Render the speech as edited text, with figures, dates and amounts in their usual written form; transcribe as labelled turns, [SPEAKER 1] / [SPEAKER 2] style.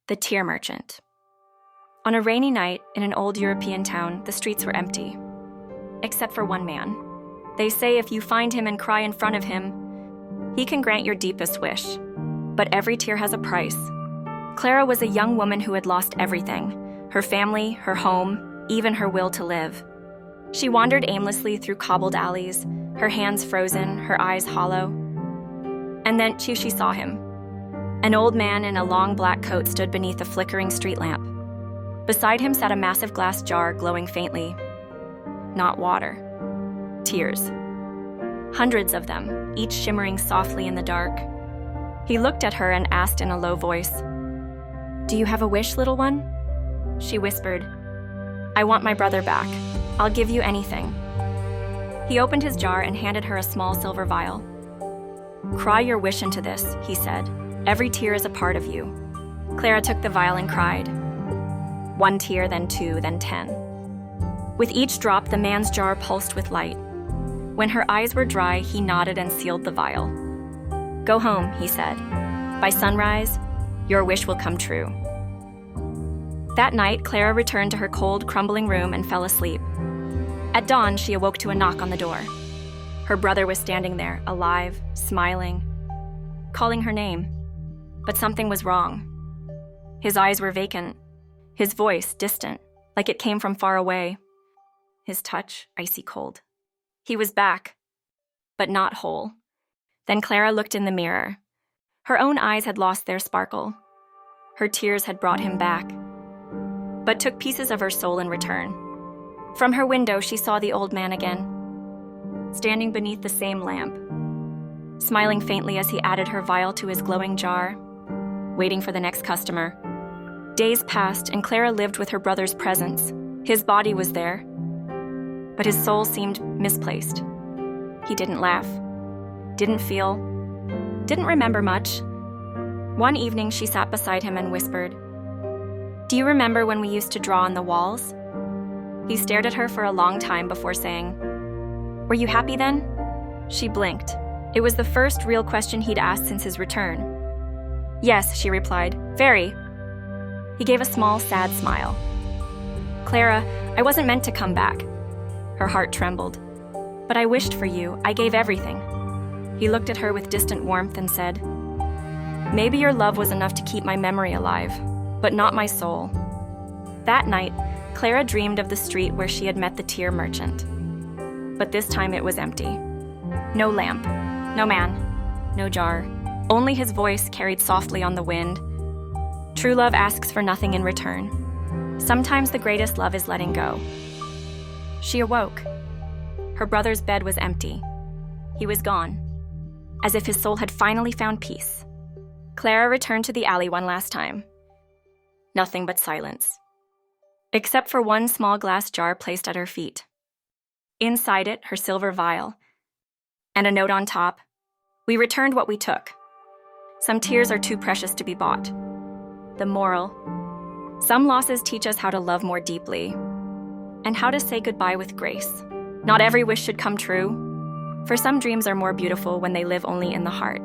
[SPEAKER 1] The Tear Merchant. On a rainy night in an old European town, the streets were empty. Except for one man. They say if you find him and cry in front of him, he can grant your deepest wish. But every tear has a price. Clara was a young woman who had lost everything: her family, her home, even her will to live. She wandered aimlessly through cobbled alleys, her hands frozen, her eyes hollow. And then she saw him. An old man in a long black coat stood beneath a flickering street lamp. Beside him sat a massive glass jar glowing faintly. Not water. Tears. Hundreds of them, each shimmering softly in the dark. He looked at her and asked in a low voice, "Do you have a wish, little one?" She whispered, "I want my brother back. I'll give you anything." He opened his jar and handed her a small silver vial. "Cry your wish into this," he said. "Every tear is a part of you." Clara took the vial and cried. 1 tear, then 2, then 10. With each drop, the man's jar pulsed with light. When her eyes were dry, he nodded and sealed the vial. "Go home," he said. "By sunrise, your wish will come true." That night, Clara returned to her cold, crumbling room and fell asleep. At dawn, she awoke to a knock on the door. Her brother was standing there, alive, smiling, calling her name. But something was wrong. His eyes were vacant, his voice distant, like it came from far away. His touch icy cold. He was back, but not whole. Then Clara looked in the mirror. Her own eyes had lost their sparkle. Her tears had brought him back, but took pieces of her soul in return. From her window, she saw the old man again, standing beneath the same lamp, smiling faintly as he added her vial to his glowing jar, waiting for the next customer. Days passed, and Clara lived with her brother's presence. His body was there, but his soul seemed misplaced. He didn't laugh, didn't feel, didn't remember much. One evening, she sat beside him and whispered, "Do you remember when we used to draw on the walls?" He stared at her for a long time before saying, "Were you happy then?" She blinked. It was the first real question he'd asked since his return. "Yes," she replied, "very." He gave a small, sad smile. "Clara, I wasn't meant to come back." Her heart trembled. "But I wished for you. I gave everything." He looked at her with distant warmth and said, "Maybe your love was enough to keep my memory alive, but not my soul." That night, Clara dreamed of the street where she had met the tear merchant. But this time it was empty. No lamp, no man, no jar. Only his voice carried softly on the wind. True love asks for nothing in return. Sometimes the greatest love is letting go. She awoke. Her brother's bed was empty. He was gone, as if his soul had finally found peace. Clara returned to the alley one last time. Nothing but silence, except for one small glass jar placed at her feet. Inside it, her silver vial, and a note on top, "We returned what we took. Some tears are too precious to be bought." The moral: some losses teach us how to love more deeply, and how to say goodbye with grace. Not every wish should come true, for some dreams are more beautiful when they live only in the heart.